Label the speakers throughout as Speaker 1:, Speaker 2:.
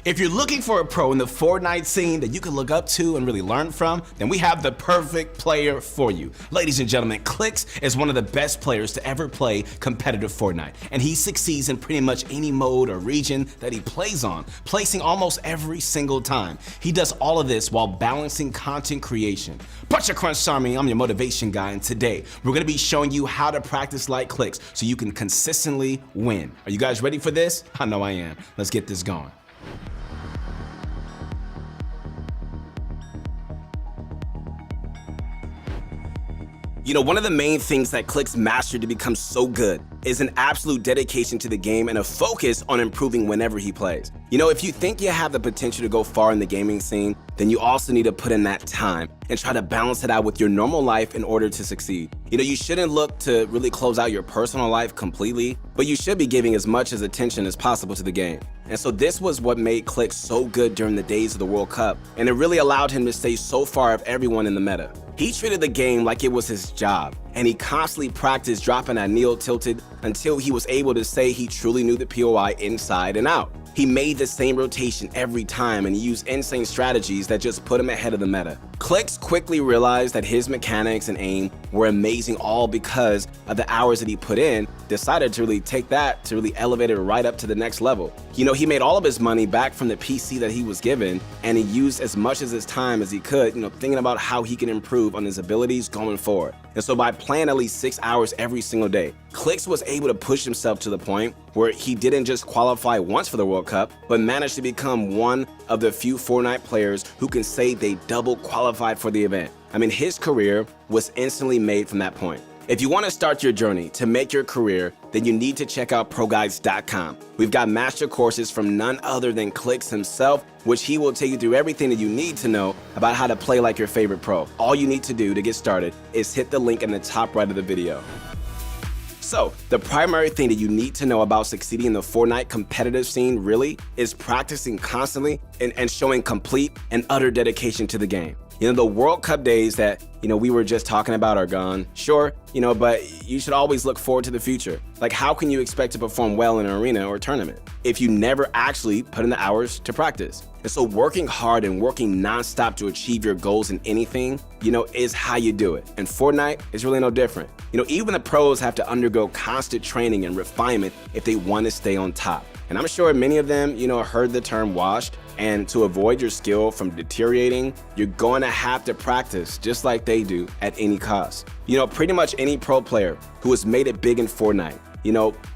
Speaker 1: If you're looking for a pro in the Fortnite scene that you can look up to and really learn from, then we have the perfect player for you. Ladies and gentlemen, Clix is one of the best players to ever play competitive Fortnite, and he succeeds in pretty much any mode or region that he plays on, placing almost every single time. He does all of this while balancing content creation. Buncha Crunch Army, I'm your motivation guy, and today we're gonna be showing you how to practice like Clix so you can consistently win. Are you guys ready for this? I know I am. Let's get this going. You know, one of the main things that Clix mastered to become so good is an absolute dedication to the game and a focus on improving whenever he plays. You know, if you think you have the potential to go far in the gaming scene, then you also need to put in that time and try to balance it out with your normal life in order to succeed. You know, you shouldn't look to really close out your personal life completely, but you should be giving as much attention as possible to the game. And so this was what made Clix so good during the days of the World Cup, and it really allowed him to stay so far of everyone in the meta. He treated the game like it was his job, and he constantly practiced dropping that neo tilted until he was able to say he truly knew the POI inside and out. He made the same rotation every time and he used insane strategies that just put him ahead of the meta. Clix quickly realized that his mechanics and aim were amazing, all because of the hours that he put in, decided to really take that to really elevate it right up to the next level. You know, he made all of his money back from the PC that he was given, and he used as much of his time as he could, thinking about how he can improve on his abilities going forward. And so by playing at least 6 hours every single day, Clix was able to push himself to the point where he didn't just qualify once for the World Cup, but managed to become one of the few Fortnite players who can say they double qualified for the event. I mean, his career was instantly made from that point. If you want to start your journey to make your career, then you need to check out ProGuides.com. We've got master courses from none other than Clix himself, which he will take you through everything that you need to know about how to play like your favorite pro. All you need to do to get started is hit the link in the top right of the video. So, the primary thing that you need to know about succeeding in the Fortnite competitive scene really is practicing constantly and showing complete and utter dedication to the game. You know, the World Cup days that, we were just talking about are gone. Sure, but you should always look forward to the future. Like, how can you expect to perform well in an arena or tournament if you never actually put in the hours to practice? And so working hard and working nonstop to achieve your goals in anything, is how you do it. And Fortnite is really no different. Even the pros have to undergo constant training and refinement if they want to stay on top. And I'm sure many of them, heard the term washed. And to avoid your skill from deteriorating, you're going to have to practice just like they do at any cost. Pretty much any pro player who has made it big in Fortnite,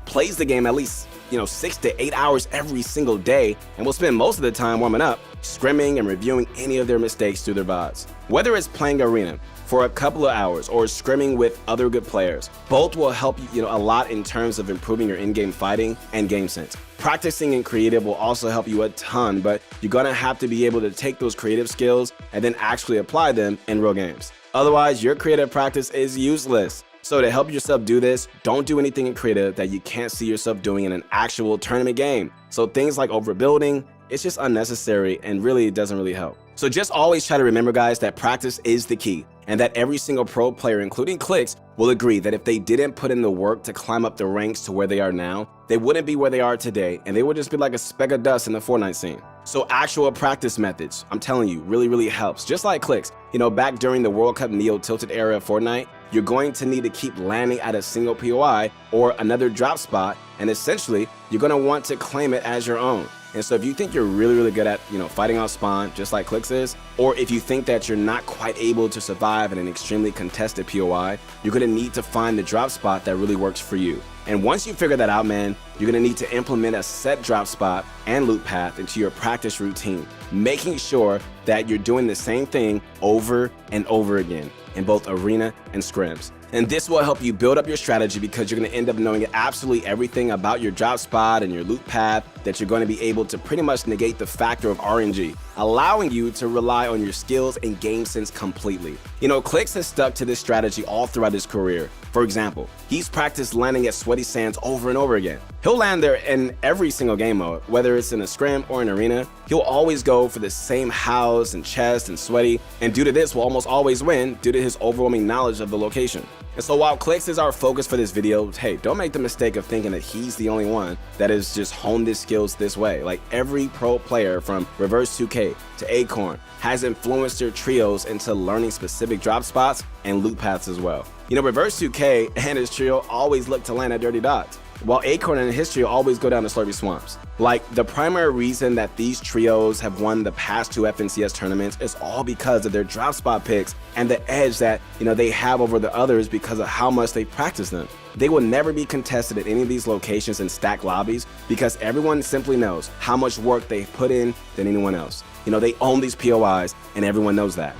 Speaker 1: plays the game at least 6 to 8 hours every single day and will spend most of the time warming up, scrimming and reviewing any of their mistakes through their VODs. Whether it's playing arena for a couple of hours or scrimming with other good players, both will help you a lot in terms of improving your in-game fighting and game sense. Practicing in creative will also help you a ton, but you're gonna have to be able to take those creative skills and then actually apply them in real games. Otherwise, your creative practice is useless. So to help yourself do this, don't do anything in creative that you can't see yourself doing in an actual tournament game. So things like overbuilding, it's just unnecessary and really it doesn't really help. So just always try to remember, guys, that practice is the key, and that every single pro player, including Clix, will agree that if they didn't put in the work to climb up the ranks to where they are now, they wouldn't be where they are today, and they would just be like a speck of dust in the Fortnite scene. So actual practice methods, I'm telling you, really helps. Just like Clix, back during the World Cup neo-tilted era of Fortnite, you're going to need to keep landing at a single POI or another drop spot, and essentially, you're gonna want to claim it as your own. And so if you think you're really good at, fighting on spawn, just like Clix is, or if you think that you're not quite able to survive in an extremely contested POI, you're gonna need to find the drop spot that really works for you. And once you figure that out, man, you're gonna need to implement a set drop spot and loot path into your practice routine, making sure that you're doing the same thing over and over again in both arena and scrims. And this will help you build up your strategy because you're going to end up knowing absolutely everything about your drop spot and your loot path that you're going to be able to pretty much negate the factor of RNG, allowing you to rely on your skills and game sense completely. Clix has stuck to this strategy all throughout his career. For example, he's practiced landing at Sweaty Sands over and over again. He'll land there in every single game mode, whether it's in a scrim or an arena. He'll always go for the same house and chest and Sweaty, and due to this will almost always win due to his overwhelming knowledge of the location. And so while Clix is our focus for this video, hey, don't make the mistake of thinking that he's the only one that has just honed his skills this way. Like every pro player from Reverse 2K to Acorn has influenced their trios into learning specific drop spots and loot paths as well. You know, Reverse 2K and his trio always look to land at dirty dots, while Acorn and his trio always go down to slurpy swamps. Like, the primary reason that these trios have won the past 2 FNCS tournaments is all because of their drop spot picks and the edge that, they have over the others because of how much they practice them. They will never be contested at any of these locations in stacked lobbies because everyone simply knows how much work they put in than anyone else. They own these POIs and everyone knows that.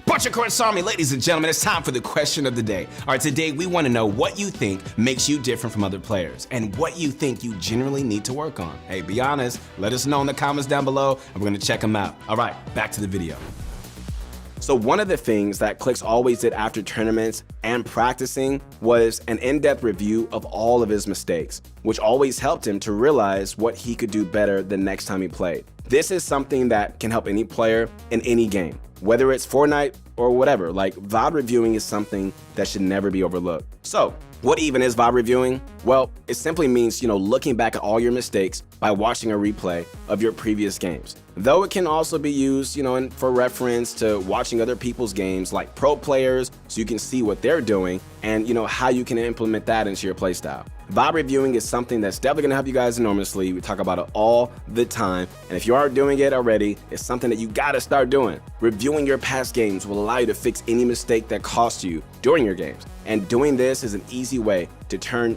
Speaker 2: Bunch of course, Army, ladies and gentlemen, it's time for the question of the day. All right, today we want to know what you think makes you different from other players and what you think you generally need to work on. Hey, be honest, let us know in the comments down below and we're going to check them out. All right, back to the video.
Speaker 1: So one of the things that Clix always did after tournaments and practicing was an in-depth review of all of his mistakes, which always helped him to realize what he could do better the next time he played. This is something that can help any player in any game, whether it's Fortnite or whatever. Like, VOD reviewing is something that should never be overlooked. So what even is VOD reviewing? Well, it simply means, looking back at all your mistakes by watching a replay of your previous games. Though it can also be used, for reference to watching other people's games like pro players so you can see what they're doing and, how you can implement that into your playstyle. VOD reviewing is something that's definitely gonna help you guys enormously. We talk about it all the time. And if you aren't doing it already, it's something that you gotta start doing. Reviewing your past games will allow you to fix any mistake that cost you during your games. And doing this is an easy way to turn,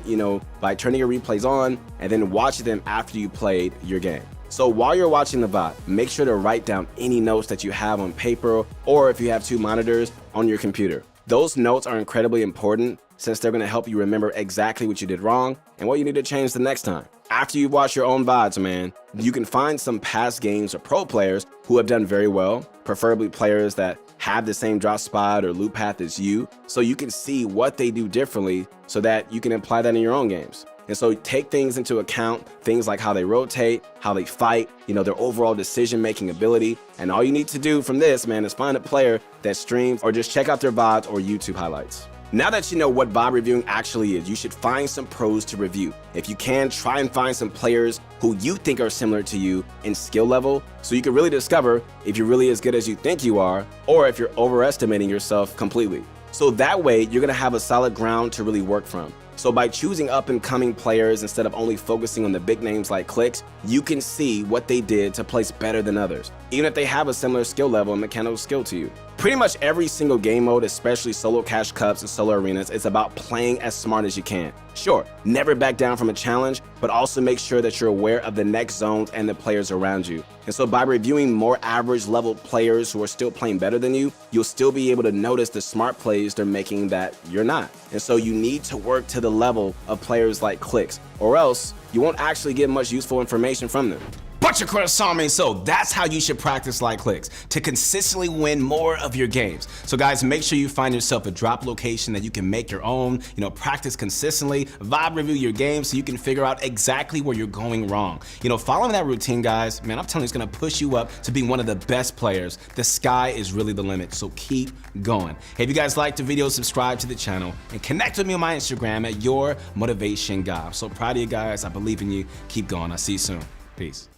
Speaker 1: by turning your replays on and then watch them after you played your game. So while you're watching the VOD, make sure to write down any notes that you have on paper or if you have 2 monitors on your computer. Those notes are incredibly important since they're gonna help you remember exactly what you did wrong and what you need to change the next time. After you watch your own VODs, man, you can find some past games or pro players who have done very well, preferably players that have the same drop spot or loot path as you, so you can see what they do differently so that you can apply that in your own games. And so take things into account, things like how they rotate, how they fight, their overall decision-making ability. And all you need to do from this, man, is find a player that streams or just check out their VODs or YouTube highlights. Now that you know what VOD reviewing actually is, you should find some pros to review. If you can, try and find some players who you think are similar to you in skill level so you can really discover if you're really as good as you think you are or if you're overestimating yourself completely. So that way, you're gonna have a solid ground to really work from. So by choosing up-and-coming players instead of only focusing on the big names like Clix, you can see what they did to place better than others, even if they have a similar skill level and mechanical skill to you. Pretty much every single game mode, especially solo cash cups and solo arenas, is about playing as smart as you can. Sure, never back down from a challenge, but also make sure that you're aware of the next zones and the players around you. And so by reviewing more average level players who are still playing better than you, you'll still be able to notice the smart plays they're making that you're not. And so you need to work to the level of players like Clix, or else you won't actually get much useful information from them.
Speaker 2: Bunch of course, Army, so that's how you should practice like Clix to consistently win more of your games. So guys, make sure you find yourself a drop location that you can make your own, practice consistently, VOD review your game so you can figure out exactly where you're going wrong. Following that routine, guys, man, I'm telling you, it's gonna push you up to be one of the best players. The sky is really the limit, so keep going. Hey, if you guys liked the video, subscribe to the channel and connect with me on my Instagram at Your Motivation Guy. I'm so proud of you guys. I believe in you. Keep going. I'll see you soon. Peace.